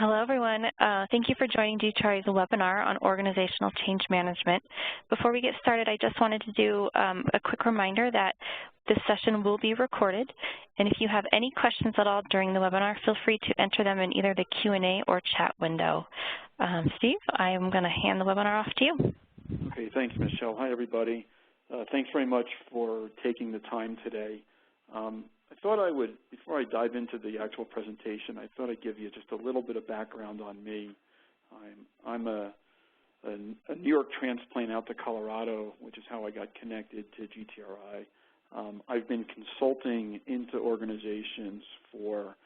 Hello, everyone. Thank you for joining GTRI's webinar on organizational change management. Before we get started, I just wanted to do a quick reminder that this session will be recorded, and if you have any questions at all during the webinar, feel free to enter them in either the Q&A or chat window. Steve, I am going to hand the webinar off to you. Okay, thanks, Michelle. Hi, everybody. Thanks very much for taking the time today. I thought I would, before I dive into the actual presentation, I thought I'd give you just a little bit of background on me. I'm a New York transplant out to Colorado, which is how I got connected to GTRI. I've been consulting into organizations for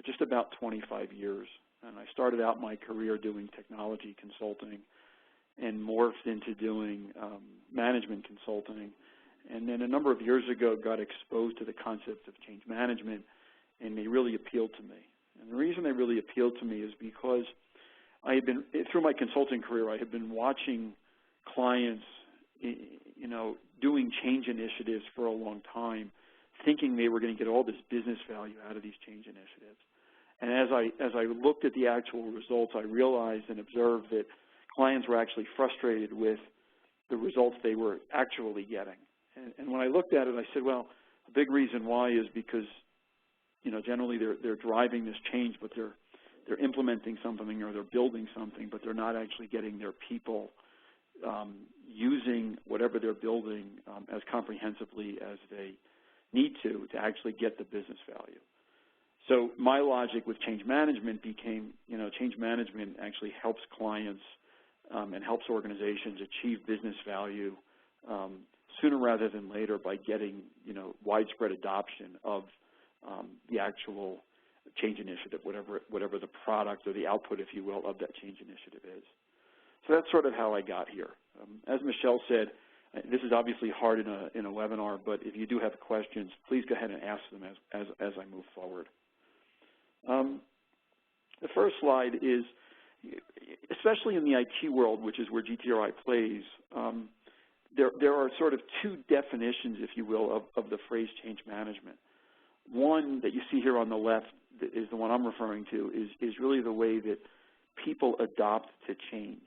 just about 25 years, and I started out my career doing technology consulting and morphed into doing management consulting. And then a number of years ago got exposed to the concepts of change management, and they really appealed to me. And the reason they really appealed to me is because I had been, through my consulting career, I had been watching clients, you know, doing change initiatives for a long time, thinking they were going to get all this business value out of these change initiatives. And as I looked at the actual results, I realized and observed that clients were actually frustrated with the results they were actually getting. And when I looked at it, I said, well, a big reason why is because, you know, generally they're driving this change, but they're implementing something or they're building something, but they're not actually getting their people using whatever they're building as comprehensively as they need to actually get the business value. So my logic with change management became, you know, change management actually helps clients and helps organizations achieve business value sooner rather than later by getting, you know, widespread adoption of the actual change initiative, whatever the product or the output, if you will, of that change initiative is. So that's sort of how I got here. As Michelle said, this is obviously hard in a webinar, but if you do have questions, please go ahead and ask them as I move forward. The first slide is, especially in the IT world, which is where GTRI plays, there are sort of two definitions, if you will, of the phrase change management. One that you see here on the left is the one I'm referring to, is really the way that people adopt to change.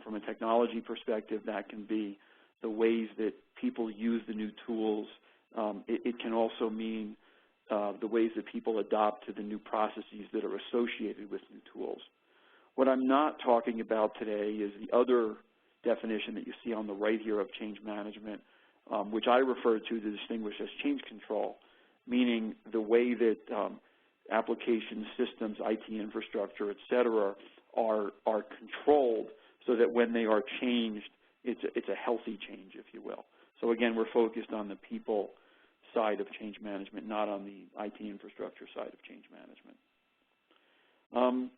From a technology perspective, that can be the ways that people use the new tools. It can also mean the ways that people adopt to the new processes that are associated with new tools. What I'm not talking about today is the other definition that you see on the right here of change management, which I refer to distinguish as change control, meaning the way that application systems, IT infrastructure, et cetera, are controlled so that when they are changed, it's a healthy change, if you will. So again, we're focused on the people side of change management, not on the IT infrastructure side of change management.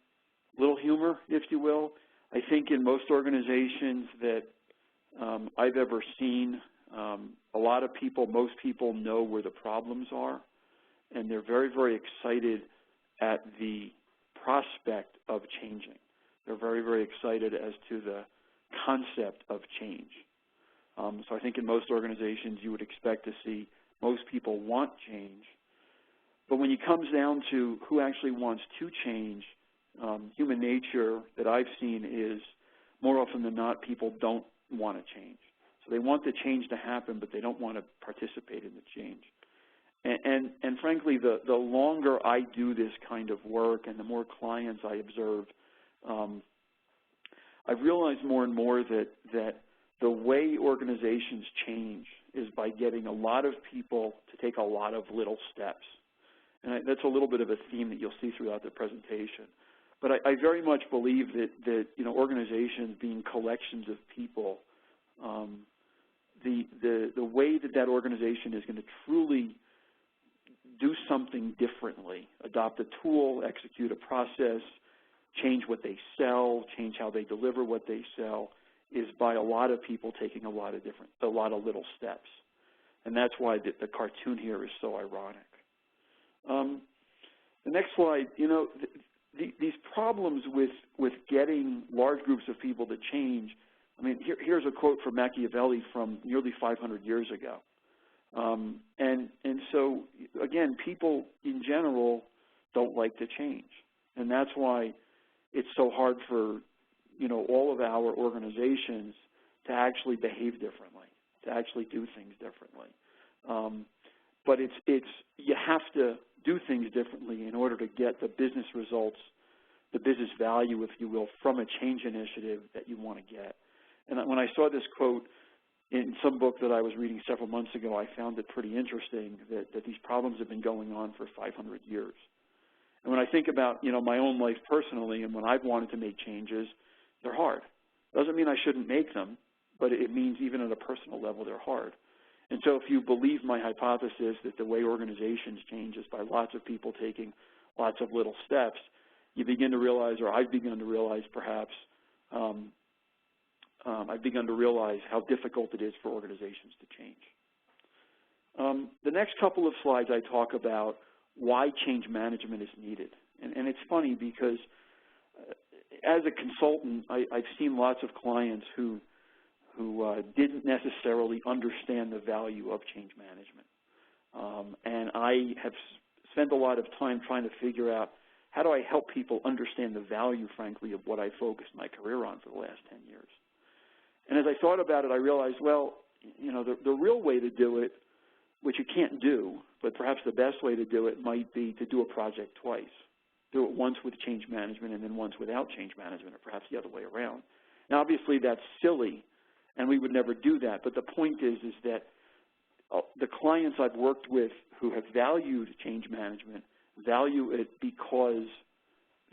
Little humor, if you will. I think in most organizations that I've ever seen, a lot of people, most people know where the problems are, and they're very, very excited at the prospect of changing. They're very, very excited as to the concept of change. So I think in most organizations you would expect to see most people want change. But when it comes down to who actually wants to change, human nature that I've seen is more often than not people don't want to change. So they want the change to happen, but they don't want to participate in the change. And frankly, the longer I do this kind of work and the more clients I observe, I've realized more and more that the way organizations change is by getting a lot of people to take a lot of little steps. And that's a little bit of a theme that you'll see throughout the presentation. But I very much believe that you know, organizations being collections of people, the way that organization is going to truly do something differently, adopt a tool, execute a process, change what they sell, change how they deliver what they sell, is by a lot of people taking a lot of little steps. And that's why the cartoon here is so ironic. The next slide, you know, these problems with getting large groups of people to change, I mean, here's a quote from Machiavelli from nearly 500 years ago. And so, again, people in general don't like to change. And that's why it's so hard for, all of our organizations to actually behave differently, to actually do things differently. But you have to do things differently in order to get the business results, the business value, if you will, from a change initiative that you want to get. And when I saw this quote in some book that I was reading several months ago, I found it pretty interesting that these problems have been going on for 500 years. And when I think about, my own life personally, and when I've wanted to make changes, they're hard. Doesn't mean I shouldn't make them, but it means even at a personal level, they're hard. And so if you believe my hypothesis that the way organizations change is by lots of people taking lots of little steps, you begin to realize, or I've begun to realize perhaps, I've begun to realize how difficult it is for organizations to change. The next couple of slides I talk about why change management is needed. And it's funny because as a consultant, I've seen lots of clients who didn't necessarily understand the value of change management. And I have spent a lot of time trying to figure out how do I help people understand the value, frankly, of what I focused my career on for the last 10 years. And as I thought about it, I realized, well, the real way to do it, which you can't do, but perhaps the best way to do it might be to do a project twice. Do it once with change management and then once without change management, or perhaps the other way around. Now, obviously, that's silly, and we would never do that. But the point is that the clients I've worked with who have valued change management value it because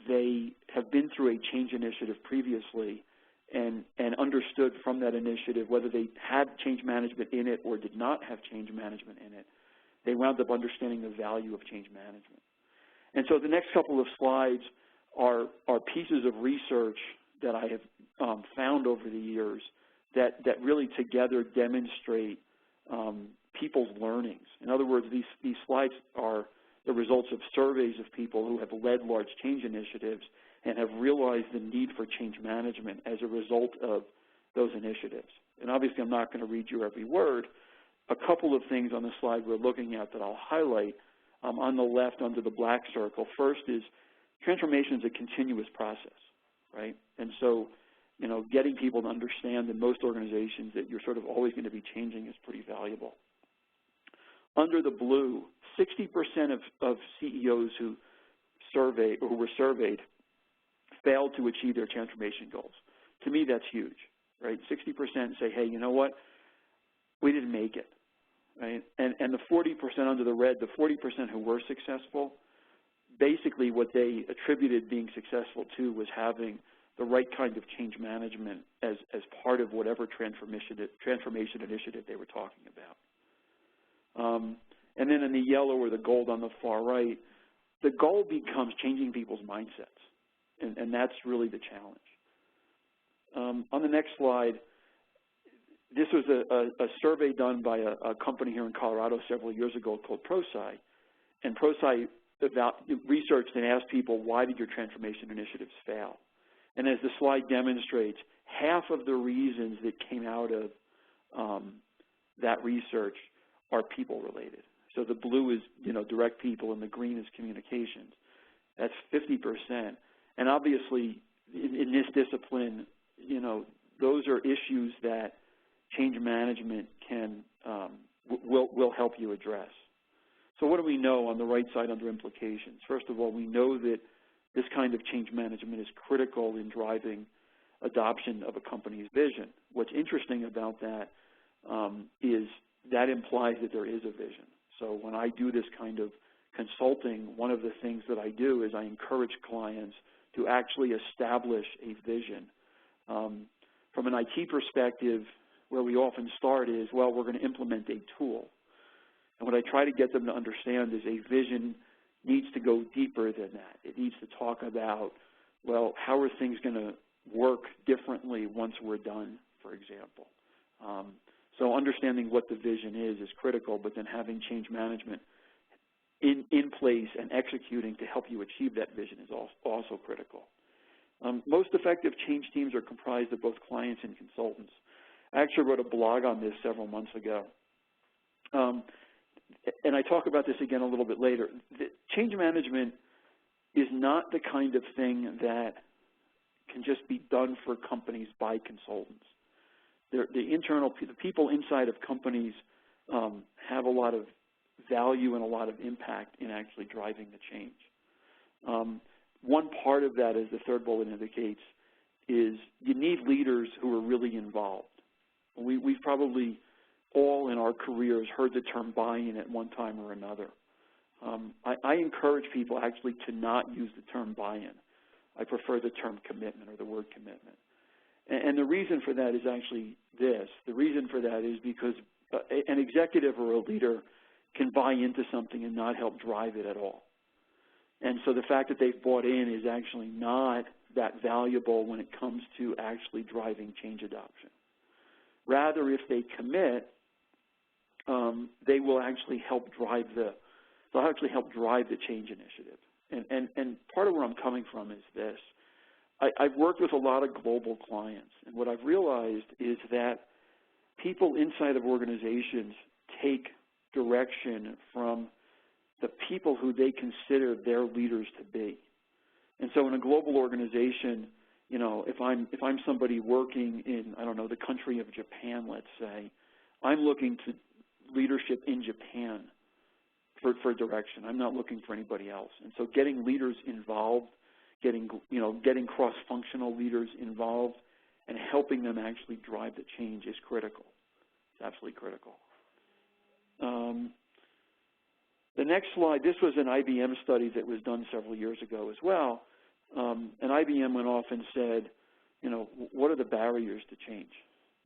they have been through a change initiative previously and understood from that initiative, whether they had change management in it or did not have change management in it, they wound up understanding the value of change management. And so the next couple of slides are pieces of research that I have found over the years that really together demonstrate people's learnings. In other words, these slides are the results of surveys of people who have led large change initiatives and have realized the need for change management as a result of those initiatives. And obviously, I'm not going to read you every word. A couple of things on the slide we're looking at that I'll highlight. On the left, under the black circle, first is transformation is a continuous process, right? And so, getting people to understand in most organizations that you're sort of always going to be changing is pretty valuable. Under the blue, 60% of CEOs who were surveyed failed to achieve their transformation goals. To me, that's huge, right? 60% say, hey, you know what? We didn't make it. Right? And the 40% under the red, the 40% who were successful, basically what they attributed being successful to was having the right kind of change management as part of whatever transformation initiative they were talking about. And then in the yellow or the gold on the far right, the goal becomes changing people's mindsets, and that's really the challenge. On the next slide, this was a survey done by a company here in Colorado several years ago called ProSci. And ProSci researched and asked people, why did your transformation initiatives fail? And as the slide demonstrates, half of the reasons that came out of that research are people-related. So the blue is, direct people, and the green is communications. That's 50%. And obviously, in this discipline, those are issues that change management will help you address. So what do we know on the right side under implications? First of all, we know that this kind of change management is critical in driving adoption of a company's vision. What's interesting about that is that implies that there is a vision. So when I do this kind of consulting, one of the things that I do is I encourage clients to actually establish a vision. From an IT perspective, where we often start is, well, we're going to implement a tool. And what I try to get them to understand is a vision needs to go deeper than that. It needs to talk about, well, how are things going to work differently once we're done, for example. So understanding what the vision is critical, but then having change management in place and executing to help you achieve that vision is also critical. Most effective change teams are comprised of both clients and consultants. I actually wrote a blog on this several months ago. And I talk about this again a little bit later. Change management is not the kind of thing that can just be done for companies by consultants. The people inside of companies have a lot of value and a lot of impact in actually driving the change. One part of that, as the third bullet indicates, is you need leaders who are really involved. We've probably all in our careers heard the term buy-in at one time or another. I encourage people actually to not use the term buy-in. I prefer the term commitment or the word commitment. And the reason for that is actually this. The reason for that is because an executive or a leader can buy into something and not help drive it at all. And so the fact that they've bought in is actually not that valuable when it comes to actually driving change adoption. Rather, if they commit, they will actually help drive the change initiative. And part of where I'm coming from is this. I've worked with a lot of global clients, and what I've realized is that people inside of organizations take direction from the people who they consider their leaders to be. And so in a global organization, you know, if I'm somebody working in, I don't know, the country of Japan, let's say, I'm looking to leadership in Japan for direction. I'm not looking for anybody else. And so getting leaders involved, getting cross-functional leaders involved, and helping them actually drive the change is critical. It's absolutely critical. The next slide, this was an IBM study that was done several years ago as well. And IBM went off and said, you know, what are the barriers to change?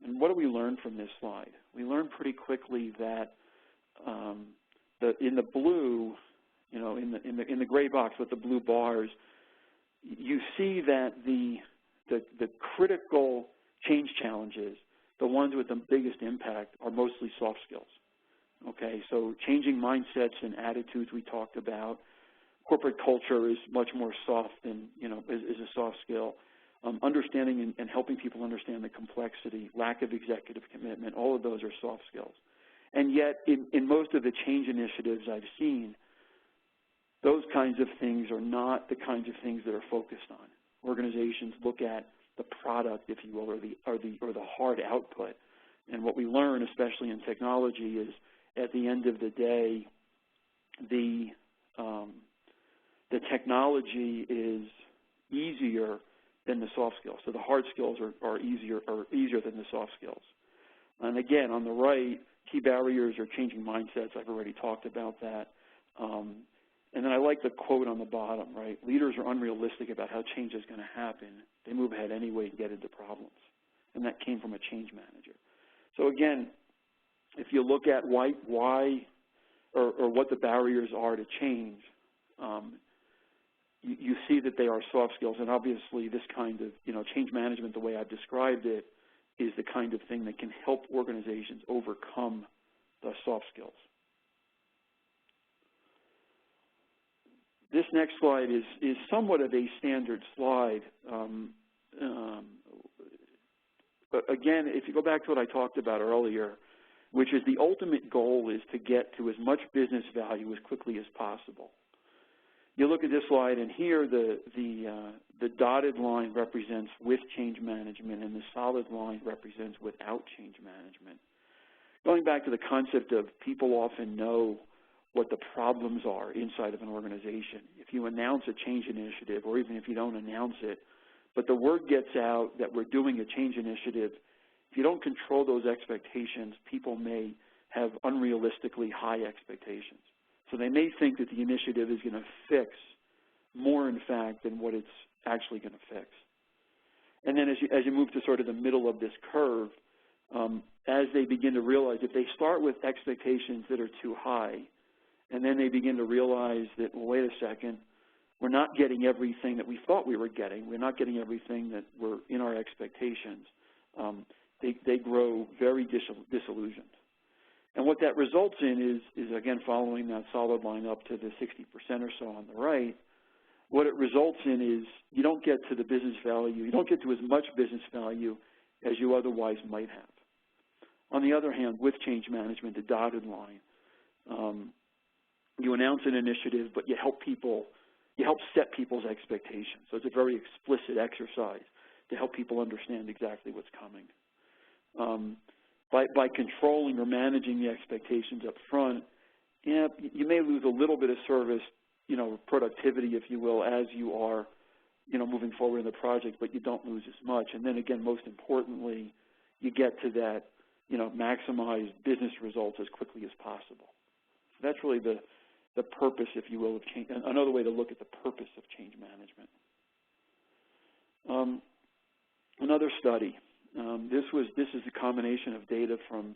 And what do we learn from this slide? We learned pretty quickly that in the blue, you know, in the gray box with the blue bars, you see that the critical change challenges, the ones with the biggest impact, are mostly soft skills. Okay, so changing mindsets and attitudes we talked about. Corporate culture is much more soft than, you know, is a soft skill. Understanding and helping people understand the complexity, lack of executive commitment, all of those are soft skills. And yet, in most of the change initiatives I've seen, those kinds of things are not the kinds of things that are focused on. Organizations look at the product, if you will, or the hard output. And what we learn, especially in technology, is at the end of the day, the technology is easier than the soft skills. So the hard skills are easier than the soft skills. And again, on the right, key barriers are changing mindsets. I've already talked about that. And then I like the quote on the bottom, right? Leaders are unrealistic about how change is going to happen. They move ahead anyway and get into problems. And that came from a change manager. So again, if you look at why or what the barriers are to change, you see that they are soft skills. And obviously this kind of, you know, change management, the way I've described it, is the kind of thing that can help organizations overcome the soft skills. This next slide is somewhat of a standard slide. But again, if you go back to what I talked about earlier, which is the ultimate goal is to get to as much business value as quickly as possible. You look at this slide, and here the dotted line represents with change management, and the solid line represents without change management. Going back to the concept of people often know what the problems are inside of an organization. If you announce a change initiative, or even if you don't announce it, but the word gets out that we're doing a change initiative, if you don't control those expectations, people may have unrealistically high expectations. So they may think that the initiative is going to fix more, in fact, than what it's actually going to fix. And then as you move to sort of the middle of this curve, as they begin to realize if they start with expectations that are too high, and then they begin to realize that, well, wait a second, we're not getting everything that we thought we were getting. We're not getting everything that were in our expectations. They grow very disillusioned. And what that results in is again, following that solid line up to the 60% or so on the right, what it results in is you don't get to the business value, you don't get to as much business value as you otherwise might have. On the other hand, with change management, the dotted line, you announce an initiative, but you help people you help set people's expectations. So it's a very explicit exercise to help people understand exactly what's coming. By controlling or managing the expectations up front, you may lose a little bit of service, productivity, if you will, as you are, moving forward in the project, but you don't lose as much. And then again, most importantly, you get to that, maximize business results as quickly as possible. So that's really the purpose, if you will, of change. Another way to look at the purpose of change management. Another study. This is a combination of data from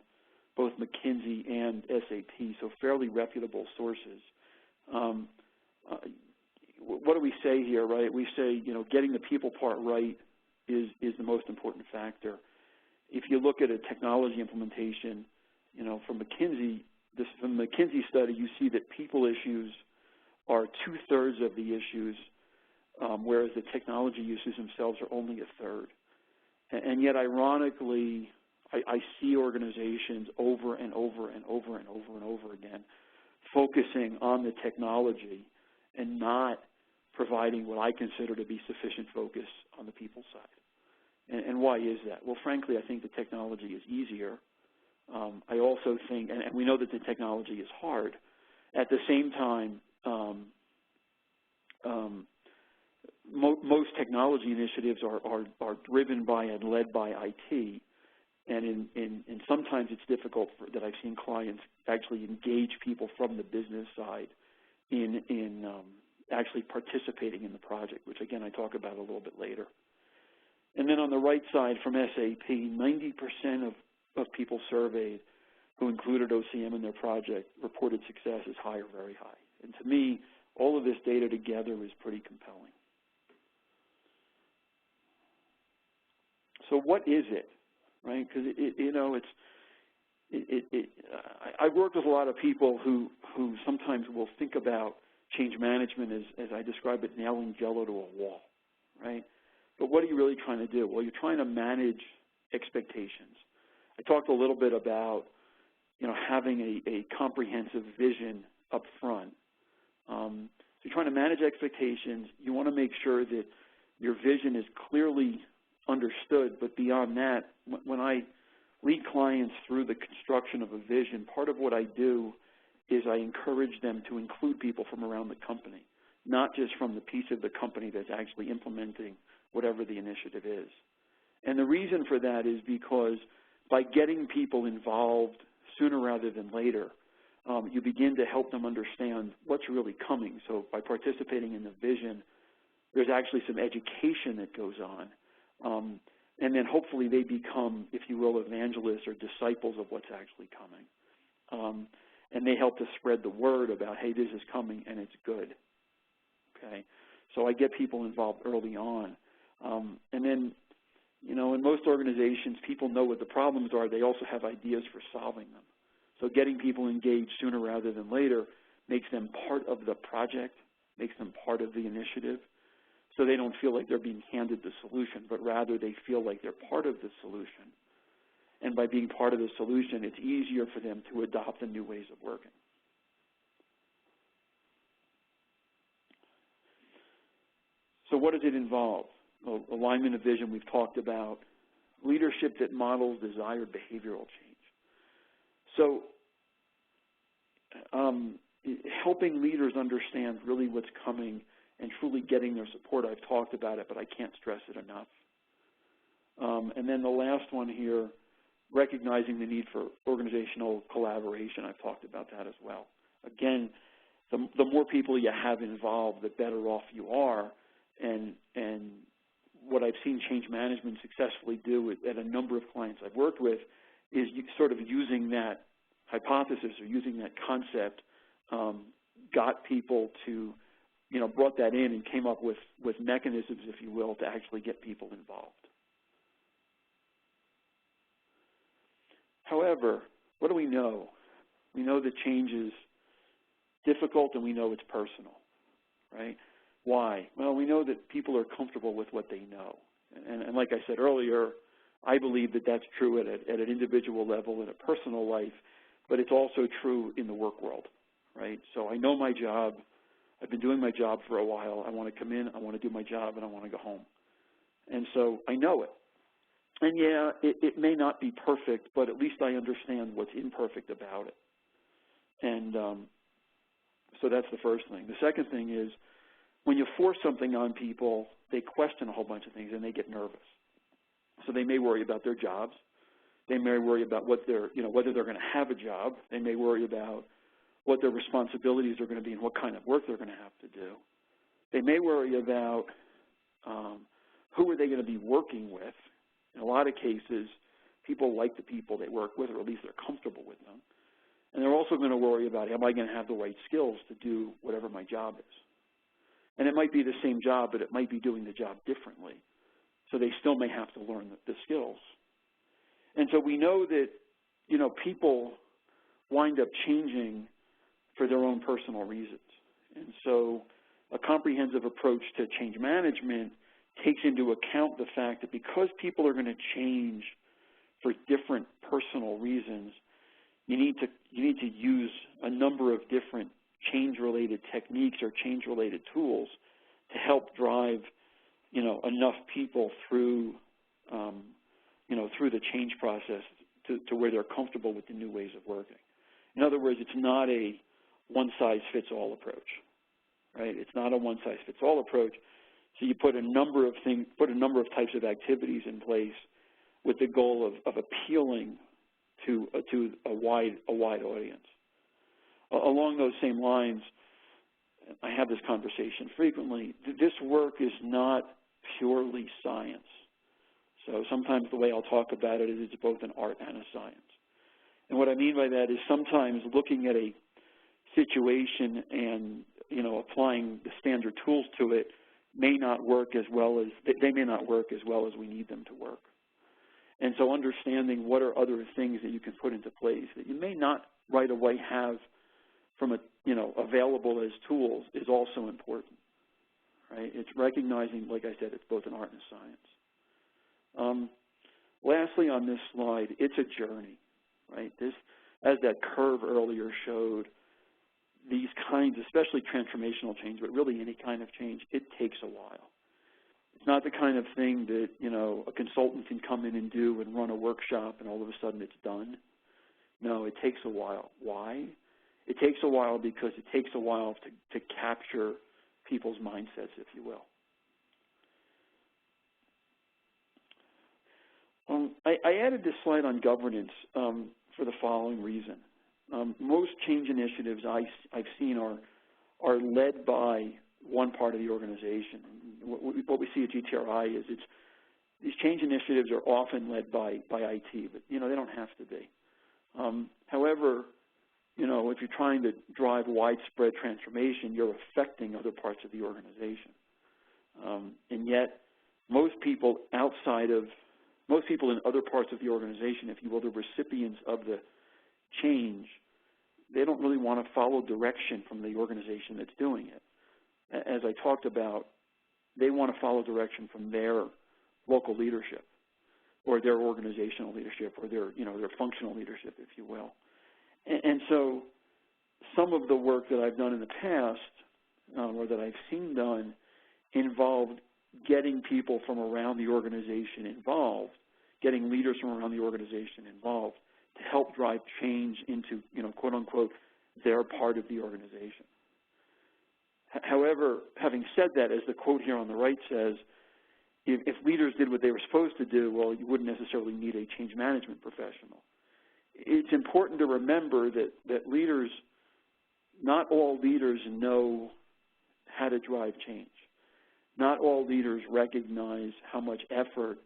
both McKinsey and SAP, so fairly reputable sources. What do we say here, right? We say, getting the people part right is the most important factor. If you look at a technology implementation, from McKinsey, from the McKinsey study, you see that people issues are 2/3 of the issues, whereas the technology issues themselves are only 1/3. And yet, ironically, I see organizations over and over and over and over and over again focusing on the technology and not providing what I consider to be sufficient focus on the people side. And why is that? Well, frankly, I think the technology is easier. I also think, and we know that the technology is hard. At the same time, most technology initiatives are driven by and led by IT, and sometimes it's difficult that I've seen clients actually engage people from the business side in actually participating in the project, which again I talk about a little bit later. And then on the right side from SAP, 90% of people surveyed who included OCM in their project reported success as high or very high. And to me, all of this data together is pretty compelling. So what is it, right? Because I've worked with a lot of people who sometimes will think about change management as I describe it, nailing Jello to a wall, right? But what are you really trying to do? Well, you're trying to manage expectations. I talked a little bit about, having a comprehensive vision up front. So you're trying to manage expectations. You want to make sure that your vision is clearly understood, but beyond that, when I lead clients through the construction of a vision, part of what I do is I encourage them to include people from around the company, not just from the piece of the company that's actually implementing whatever the initiative is. And the reason for that is because by getting people involved sooner rather than later, you begin to help them understand what's really coming. So by participating in the vision, there's actually some education that goes on. And then hopefully they become, if you will, evangelists or disciples of what's actually coming. And they help to spread the word about, hey, this is coming and it's good. Okay? So I get people involved early on. And then, in most organizations, people know what the problems are. They also have ideas for solving them. So getting people engaged sooner rather than later makes them part of the project, makes them part of the initiative. So they don't feel like they're being handed the solution, but rather they feel like they're part of the solution. And by being part of the solution, it's easier for them to adopt the new ways of working. So what does it involve? Well, alignment of vision we've talked about, leadership that models desired behavioral change. So helping leaders understand really what's coming and truly getting their support. I've talked about it, but I can't stress it enough. And then the last one here, recognizing the need for organizational collaboration. I've talked about that as well. Again, the more people you have involved, the better off you are. And what I've seen change management successfully do at a number of clients I've worked with is sort of using that hypothesis or using that concept, got people to, brought that in and came up with mechanisms, if you will, to actually get people involved. However, what do we know? We know that change is difficult and we know it's personal, right? Why? Well, we know that people are comfortable with what they know. And like I said earlier, I believe that that's true at an individual level in a personal life, but it's also true in the work world, right? So I know my job. I've been doing my job for a while. I want to come in, I want to do my job, and I want to go home. And so I know it. And yeah, it may not be perfect, but at least I understand what's imperfect about it. And so that's the first thing. The second thing is when you force something on people, they question a whole bunch of things and they get nervous. So they may worry about their jobs. They may worry about what they're, whether they're going to have a job. They may worry about what their responsibilities are going to be and what kind of work they're going to have to do. They may worry about who are they going to be working with. In a lot of cases, people like the people they work with, or at least they're comfortable with them. And they're also going to worry about, am I going to have the right skills to do whatever my job is? And it might be the same job, but it might be doing the job differently. So they still may have to learn the skills. And so we know that, people wind up changing for their own personal reasons. And so a comprehensive approach to change management takes into account the fact that because people are going to change for different personal reasons, you need to use a number of different change-related techniques or change-related tools to help drive, enough people through, through the change process to where they're comfortable with the new ways of working. In other words, it's not a one-size-fits-all approach, right? It's not a one-size-fits-all approach. So you put a number of types of activities in place with the goal of appealing to a wide audience. Along those same lines, I have this conversation frequently. This work is not purely science. So sometimes the way I'll talk about it is it's both an art and a science. And what I mean by that is sometimes looking at a situation and applying the standard tools to it may not work as well as they may not work as well as we need them to work. And so understanding what are other things that you can put into place that you may not right away have from available as tools is also important, right? It's recognizing, like I said, it's both an art and a science. Lastly, on this slide, it's a journey, right? As that curve earlier showed, these kinds, especially transformational change, but really any kind of change, it takes a while. It's not the kind of thing that, a consultant can come in and do and run a workshop and all of a sudden it's done. No, it takes a while. Why? It takes a while because it takes a while to capture people's mindsets, if you will. I added this slide on governance for the following reason. Most change initiatives I've seen are led by one part of the organization. What we see at GTRI is these change initiatives are often led by IT, but they don't have to be. However, if you're trying to drive widespread transformation, you're affecting other parts of the organization. And yet, most people in other parts of the organization, if you will, the recipients of the change, they don't really want to follow direction from the organization that's doing it. As I talked about, they want to follow direction from their local leadership or their organizational leadership or their functional leadership, if you will. And so some of the work that I've done in the past or that I've seen done involved getting people from around the organization involved, getting leaders from around the organization involved to help drive change into, quote unquote, their part of the organization. However, having said that, as the quote here on the right says, if leaders did what they were supposed to do, well, you wouldn't necessarily need a change management professional. It's important to remember that leaders, not all leaders know how to drive change. Not all leaders recognize how much effort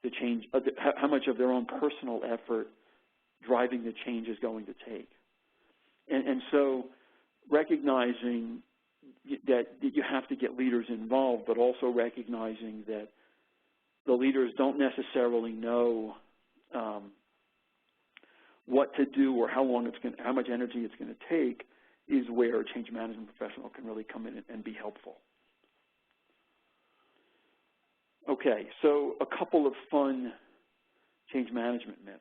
the change, how much of their own personal effort driving the change is going to take. And so recognizing that you have to get leaders involved, but also recognizing that the leaders don't necessarily know what to do or how much energy it's going to take is where a change management professional can really come in and be helpful. Okay, so a couple of fun change management myths.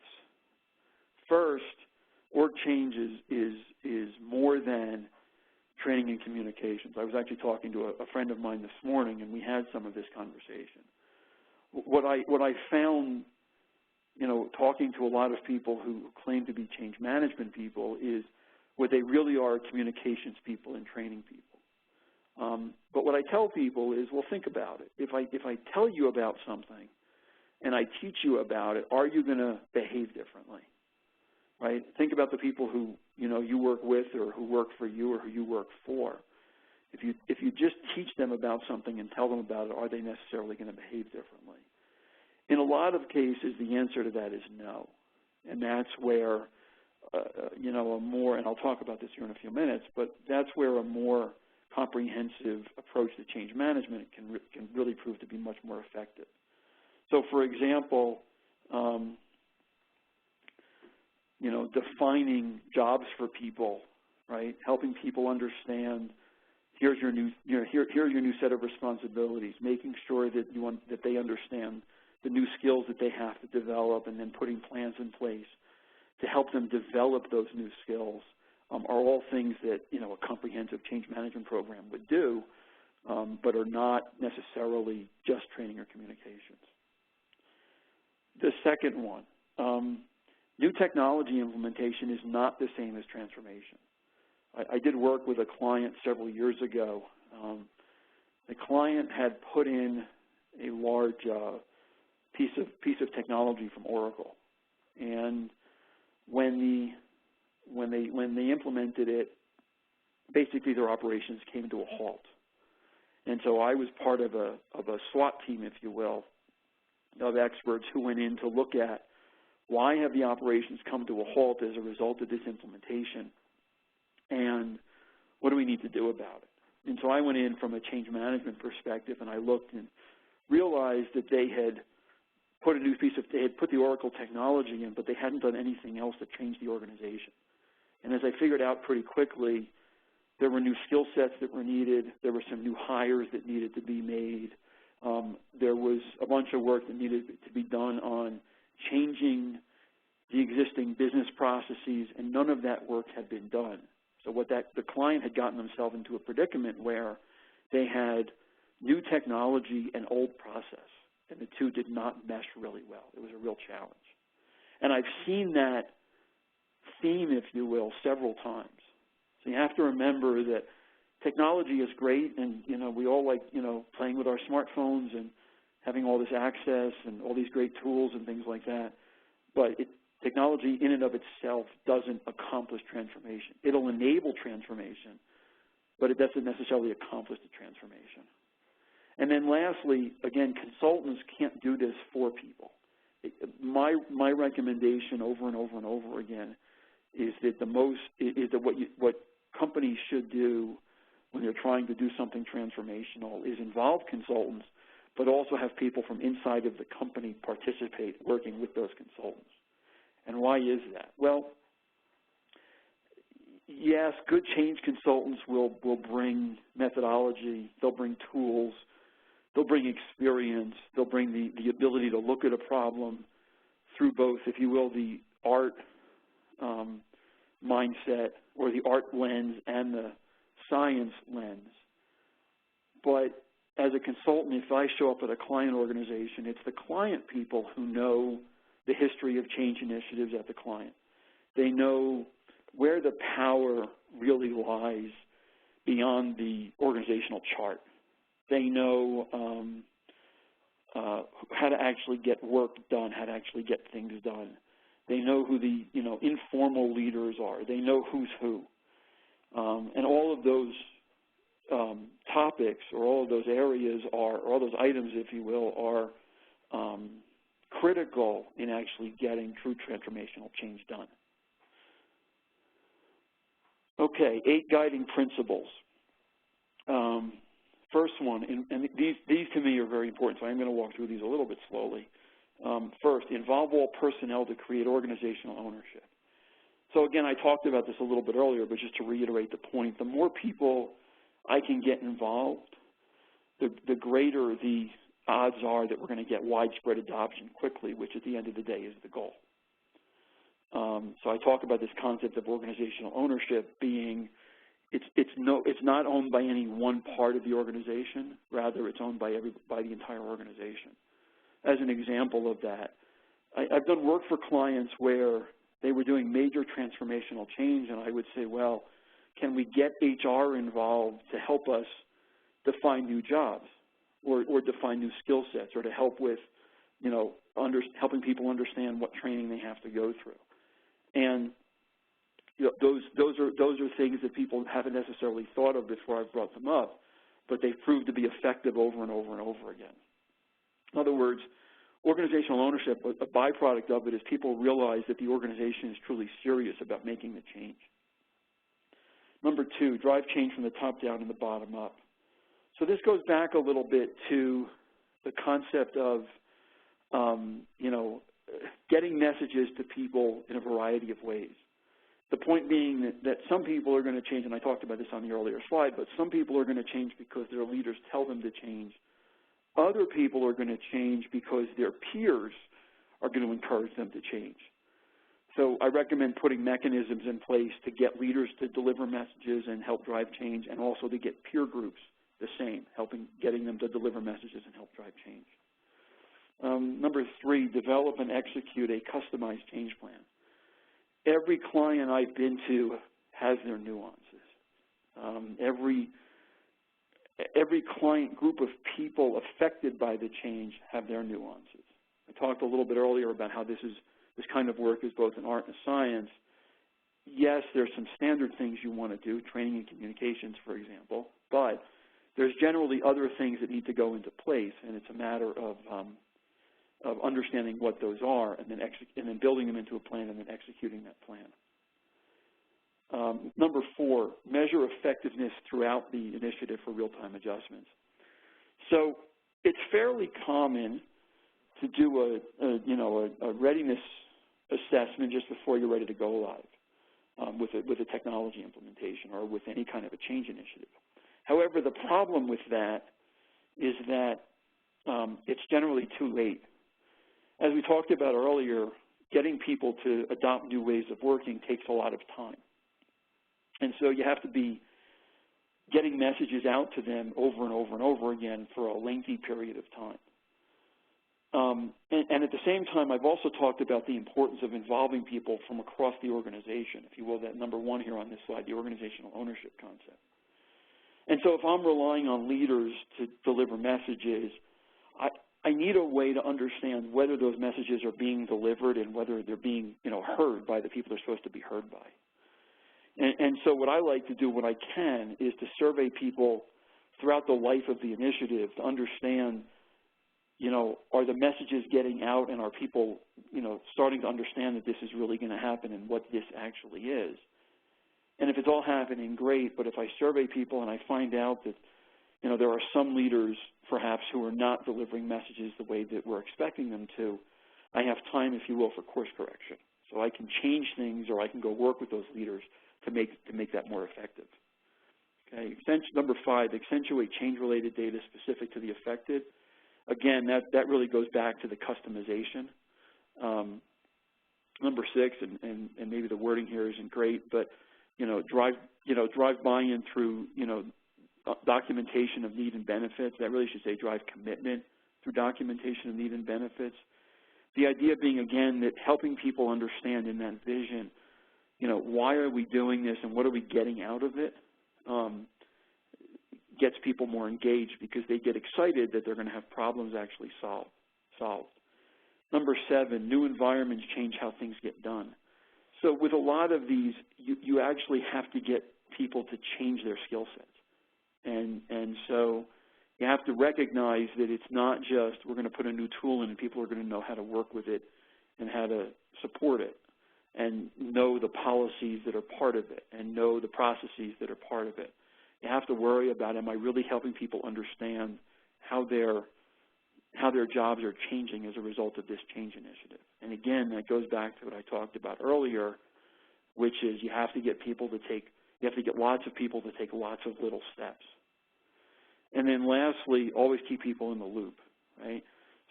First, org change is more than training and communications. I was actually talking to a friend of mine this morning, and we had some of this conversation. What I found, you know, talking to a lot of people who claim to be change management people, is what they really are communications people and training people. But what I tell people is, well, think about it. If I tell you about something and I teach you about it, are you going to behave differently? Right? Think about the people who, you know, you work with or who work for you or who you work for. If you just teach them about something and tell them about it, are they necessarily going to behave differently? In a lot of cases, the answer to that is no. And that's where, you know, a more, and I'll talk about this here in a few minutes, but that's where a more comprehensive approach to change management can really prove to be much more effective. So, for example, you know, defining jobs for people, right? Helping people understand, here's your new, you know, here's your new set of responsibilities. Making sure that that they understand the new skills that they have to develop, and then putting plans in place to help them develop those new skills, are all things that, you know, a comprehensive change management program would do, but are not necessarily just training or communications. The second one, new technology implementation is not the same as transformation. I did work with a client several years ago. The client had put in a large piece of technology from Oracle, and when they implemented it, basically their operations came to a halt. And so I was part of a SWAT team, if you will, of experts who went in to look at why have the operations come to a halt as a result of this implementation, and what do we need to do about it? And so I went in from a change management perspective, and I looked and realized that they had put they had put the Oracle technology in, but they hadn't done anything else to change the organization. And as I figured out pretty quickly, there were new skill sets that were needed. There were some new hires that needed to be made. There was a bunch of work that needed to be done on changing the existing business processes, and none of that work had been done. So the client had gotten themselves into a predicament where they had new technology and old process, and the two did not mesh really well. It was a real challenge. And I've seen that theme, if you will, several times. So you have to remember that technology is great, and, you know, we all like, you know, playing with our smartphones and having all this access and all these great tools and things like that. But technology in and of itself doesn't accomplish transformation. It'll enable transformation, but it doesn't necessarily accomplish the transformation. And then lastly, again, consultants can't do this for people. My recommendation over and over and over again is that what companies should do when they're trying to do something transformational is involve consultants, but also have people from inside of the company participate working with those consultants. And why is that? Well, yes, good change consultants will bring methodology, they'll bring tools, they'll bring experience, they'll bring the ability to look at a problem through both, if you will, the art mindset or the art lens and the science lens. But as a consultant, if I show up at a client organization, it's the client people who know the history of change initiatives at the client. They know where the power really lies beyond the organizational chart. They know how to actually get work done, how to actually get things done. They know who the, you know, informal leaders are. They know who's who. And all of those topics, or all of those areas or all those items, if you will, are critical in actually getting true transformational change done. Okay, 8 guiding principles. First one, and these to me are very important, so I'm going to walk through these a little bit slowly. First, involve all personnel to create organizational ownership. So again, I talked about this a little bit earlier, but just to reiterate the point, the more people I can get involved, the greater the odds are that we're going to get widespread adoption quickly, which at the end of the day is the goal. So I talk about this concept of organizational ownership being it's not owned by any one part of the organization. Rather, it's owned by the entire organization. As an example of that, I've done work for clients where they were doing major transformational change, and I would say, well, can we get HR involved to help us define new jobs or define new skill sets, or to help with, helping people understand what training they have to go through? And those are things that people haven't necessarily thought of before I've brought them up, but they've proved to be effective over and over and over again. In other words, organizational ownership, a byproduct of it is people realize that the organization is truly serious about making the change. Number 2, drive change from the top down and the bottom up. So this goes back a little bit to the concept of, getting messages to people in a variety of ways. The point being that some people are going to change, and I talked about this on the earlier slide, but some people are going to change because their leaders tell them to change. Other people are going to change because their peers are going to encourage them to change. So I recommend putting mechanisms in place to get leaders to deliver messages and help drive change, and also to get peer groups the same, getting them to deliver messages and help drive change. Number 3, develop and execute a customized change plan. Every client I've been to has their nuances. Every client group of people affected by the change have their nuances. I talked a little bit earlier about how this kind of work is both an art and a science. Yes, there's some standard things you want to do, training and communications, for example, but there's generally other things that need to go into place, and it's a matter of understanding what those are, and then building them into a plan, and then executing that plan. Number 4, measure effectiveness throughout the initiative for real-time adjustments. So it's fairly common to do a readiness assessment just before you're ready to go live with a technology implementation or with any kind of a change initiative. However, the problem with that is that it's generally too late. As we talked about earlier, getting people to adopt new ways of working takes a lot of time. And so you have to be getting messages out to them over and over and over again for a lengthy period of time. And at the same time, I've also talked about the importance of involving people from across the organization, if you will, that number 1 here on this slide, the organizational ownership concept. And so if I'm relying on leaders to deliver messages, I need a way to understand whether those messages are being delivered and whether they're being, heard by the people they're supposed to be heard by. And so what I like to do when I can is to survey people throughout the life of the initiative to understand, are the messages getting out, and are people, starting to understand that this is really going to happen and what this actually is. And if it's all happening, great, but if I survey people and I find out that, there are some leaders perhaps who are not delivering messages the way that we're expecting them to, I have time, if you will, for course correction. So I can change things, or I can go work with those leaders to make that more effective. Okay. Number 5, accentuate change-related data specific to the affected. Again, that really goes back to the customization. Number 6, and maybe the wording here isn't great, but drive buy-in through documentation of need and benefits. That really should say drive commitment through documentation of need and benefits. The idea being, again, that helping people understand in that vision, why are we doing this and what are we getting out of it, gets people more engaged because they get excited that they're going to have problems actually solved. Number 7, new environments change how things get done. So with a lot of these, you actually have to get people to change their skill sets. And so you have to recognize that it's not just we're going to put a new tool in and people are going to know how to work with it and how to support it and know the policies that are part of it and know the processes that are part of it. You have to worry about, am I really helping people understand how their jobs are changing as a result of this change initiative? And again, that goes back to what I talked about earlier, which is you have to get lots of people to take lots of little steps. And then lastly, always keep people in the loop, right?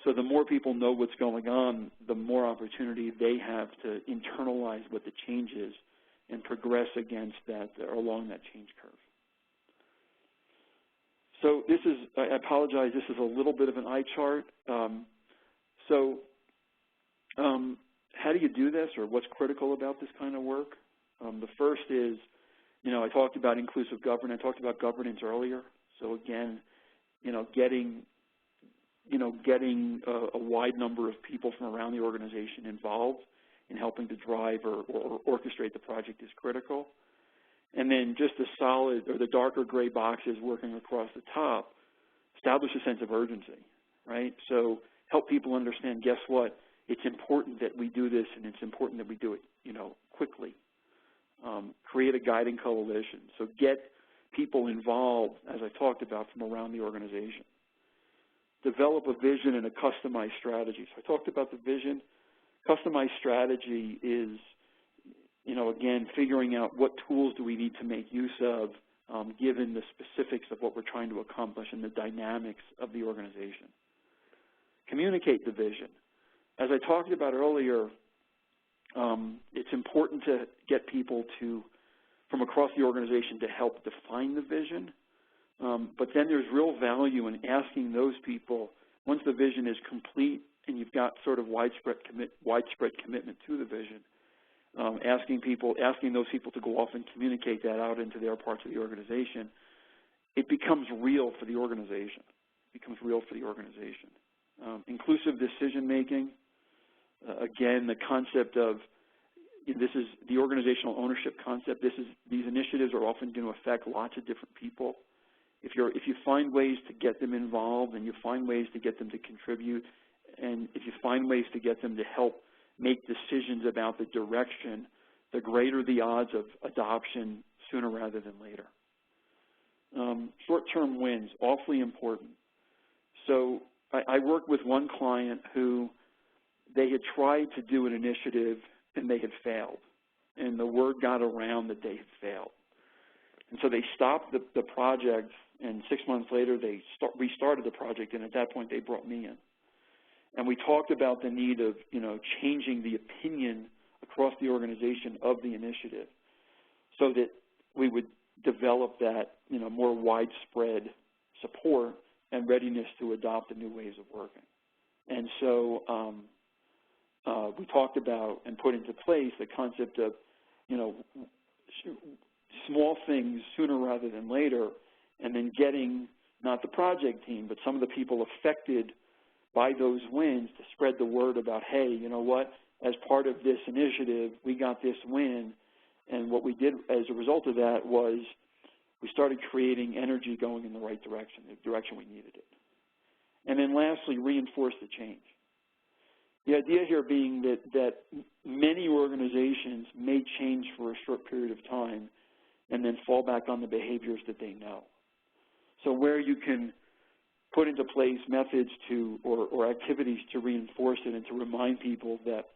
So the more people know what's going on, the more opportunity they have to internalize what the change is and progress against that or along that change curve. So this is, I apologize, this is a little bit of an eye chart. How do you do this, or what's critical about this kind of work? The first is, I talked about inclusive governance. I talked about governance earlier. So again, getting a wide number of people from around the organization involved in helping to drive or orchestrate the project is critical. And then just the solid or the darker gray boxes working across the top establish a sense of urgency, right? So help people understand, guess what? It's important that we do this, and it's important that we do it, quickly. Create a guiding coalition. So get people involved, as I talked about, from around the organization. Develop a vision and a customized strategy. So I talked about the vision. Customized strategy is, again, figuring out what tools do we need to make use of given the specifics of what we're trying to accomplish and the dynamics of the organization. Communicate the vision. As I talked about earlier, it's important to get people from across the organization to help define the vision, but then there's real value in asking those people, once the vision is complete and you've got sort of widespread commitment to the vision, asking those people to go off and communicate that out into their parts of the organization. It becomes real for the organization. Inclusive decision-making. Again, the concept of, this is the organizational ownership concept. These initiatives are often going to affect lots of different people. If you find ways to get them involved, and you find ways to get them to contribute, and if you find ways to get them to help make decisions about the direction, the greater the odds of adoption sooner rather than later. Short-term wins, awfully important. So I worked with one client who they had tried to do an initiative and they had failed, and the word got around that they had failed. And so they stopped the project, and 6 months later they restarted the project, and at that point they brought me in. And we talked about the need of, changing the opinion across the organization of the initiative so that we would develop that, more widespread support and readiness to adopt the new ways of working. And so we talked about and put into place the concept of, small things sooner rather than later, and then getting not the project team, but some of the people affected by those wins to spread the word about, hey, you know what, as part of this initiative, we got this win, and what we did as a result of that was we started creating energy going in the right direction, the direction we needed it. And then lastly, reinforce the change. The idea here being that many organizations may change for a short period of time and then fall back on the behaviors that they know. So where you can put into place methods or activities to reinforce it and to remind people that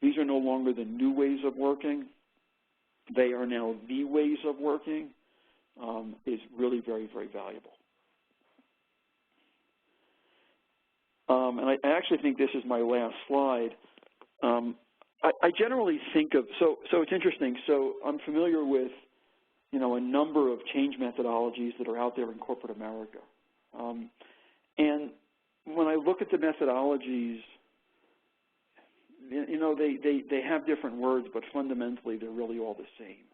these are no longer the new ways of working, they are now the ways of working, is really very, very valuable. And I actually think this is my last slide. I generally think of, so it's interesting, so I'm familiar with, a number of change methodologies that are out there in corporate America. And when I look at the methodologies, they have different words, but fundamentally they're really all the same.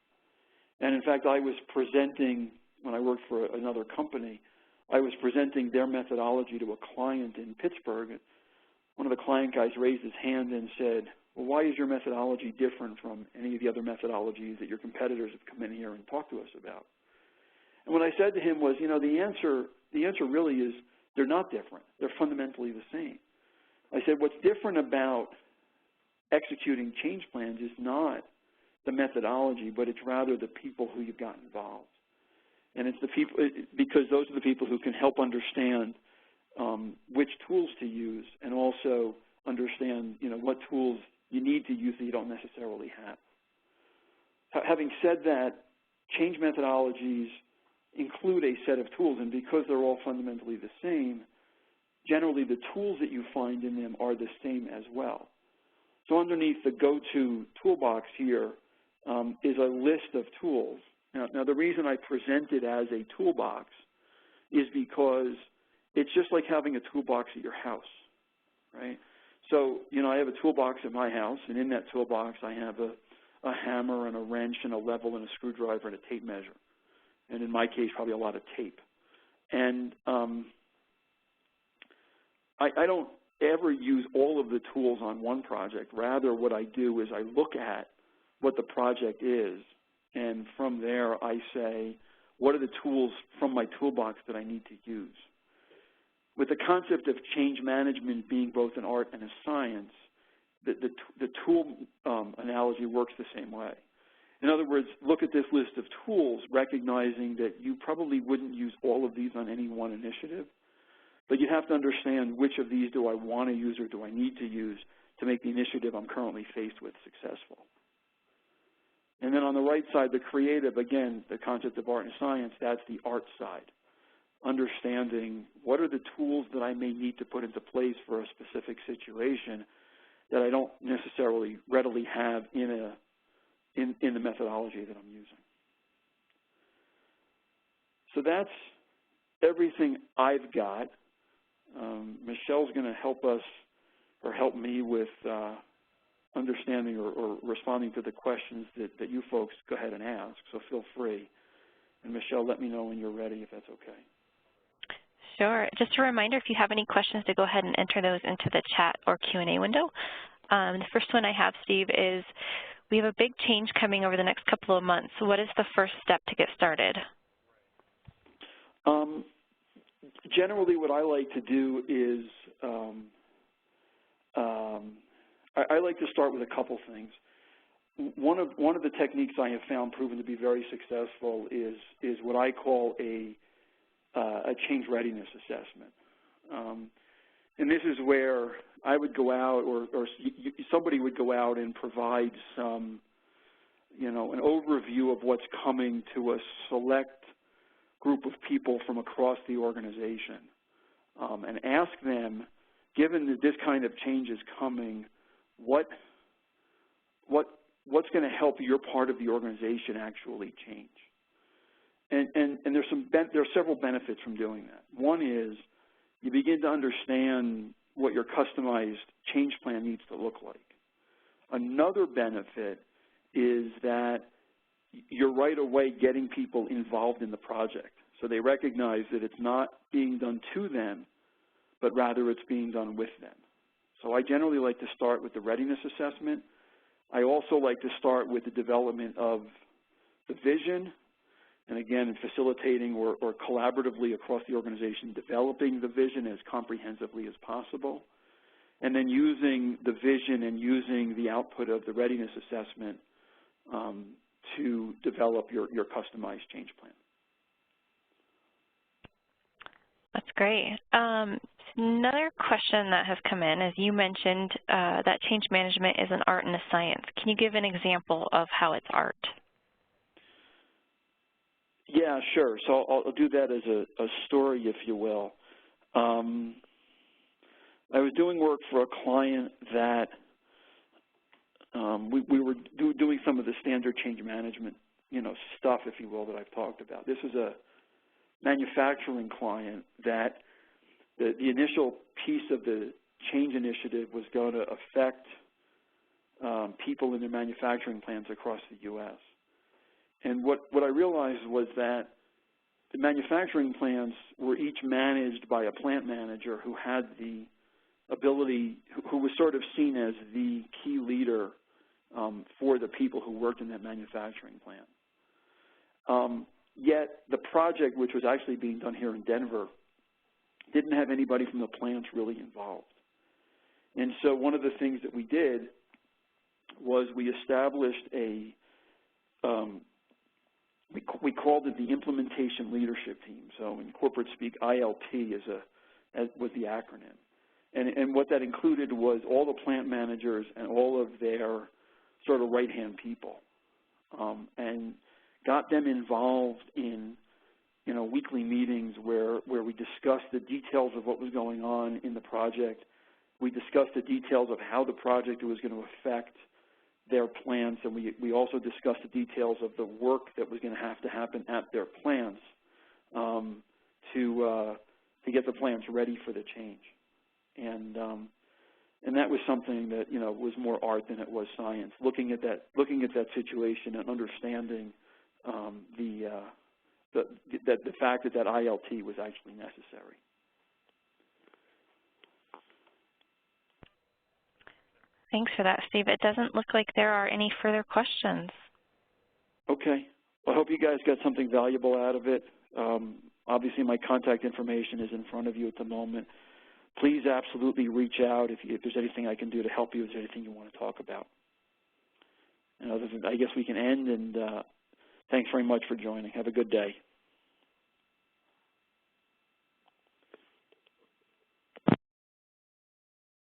And in fact, I was presenting, when I worked for another company, I was presenting their methodology to a client in Pittsburgh. And one of the client guys raised his hand and said, well, why is your methodology different from any of the other methodologies that your competitors have come in here and talked to us about? And what I said to him was, the answer really is they're not different. They're fundamentally the same. I said, what's different about executing change plans is not the methodology, but it's rather the people who you've got involved. And it's the people, because those are the people who can help understand which tools to use, and also understand, what tools you need to use that you don't necessarily have. Having said that, change methodologies include a set of tools, and because they're all fundamentally the same, generally the tools that you find in them are the same as well. So underneath the go-to toolbox here, is a list of tools. Now, the reason I present it as a toolbox is because it's just like having a toolbox at your house, right? So, I have a toolbox at my house, and in that toolbox I have a hammer and a wrench and a level and a screwdriver and a tape measure, and in my case, probably a lot of tape. And I don't ever use all of the tools on one project. Rather, what I do is I look at what the project is, and from there I say, what are the tools from my toolbox that I need to use? With the concept of change management being both an art and a science, the tool analogy works the same way. In other words, look at this list of tools, recognizing that you probably wouldn't use all of these on any one initiative, but you have to understand which of these do I want to use or do I need to use to make the initiative I'm currently faced with successful. And then on the right side, the creative, again, the concept of art and science, that's the art side. Understanding what are the tools that I may need to put into place for a specific situation that I don't necessarily readily have in the methodology that I'm using. So that's everything I've got. Michelle's going to help us or help me with understanding or responding to the questions that you folks go ahead and ask, so feel free. And Michelle, let me know when you're ready, if that's okay. Sure. Just a reminder, if you have any questions, to go ahead and enter those into the chat or Q&A window. The first one I have, Steve, is we have a big change coming over the next couple of months. What is the first step to get started? Generally, what I like to do is I like to start with a couple things. One of the techniques I have found proven to be very successful is what I call a change readiness assessment. And this is where I would go out, or somebody would go out and provide some, an overview of what's coming to a select group of people from across the organization, and ask them, given that this kind of change is coming, what's going to help your part of the organization actually change? And there are several benefits from doing that. One is you begin to understand what your customized change plan needs to look like. Another benefit is that you're right away getting people involved in the project. So they recognize that it's not being done to them, but rather it's being done with them. So I generally like to start with the readiness assessment. I also like to start with the development of the vision, and again, facilitating or collaboratively across the organization, developing the vision as comprehensively as possible, and then using the vision and using the output of the readiness assessment to develop your customized change plan. That's great. Another question that has come in is you mentioned that change management is an art and a science. Can you give an example of how it's art? Yeah, sure. So I'll do that as a story, if you will. I was doing work for a client that we were doing some of the standard change management, stuff, if you will, that I've talked about. This is a manufacturing client that the initial piece of the change initiative was going to affect people in their manufacturing plants across the U.S. And what I realized was that the manufacturing plants were each managed by a plant manager who had the ability, who was sort of seen as the key leader for the people who worked in that manufacturing plant. Yet the project, which was actually being done here in Denver, didn't have anybody from the plants really involved. And so one of the things that we did was we established a, we called it the Implementation Leadership Team. So in corporate speak, ILT was the acronym. And what that included was all the plant managers and all of their sort of right-hand people, and got them involved in, weekly meetings where we discussed the details of what was going on in the project. We discussed the details of how the project was going to affect their plans, and we also discussed the details of the work that was going to happen at their plants to get the plants ready for the change. And that was something that was more art than it was science. Looking at that situation and understanding the fact that ILT was actually necessary. Thanks for that, Steve. It doesn't look like there are any further questions. Okay. Well, I hope you guys got something valuable out of it. Obviously, my contact information is in front of you at the moment. Please absolutely reach out if there's anything I can do to help you, if there's anything you want to talk about. And other than, I guess we can end, and thanks very much for joining. Have a good day.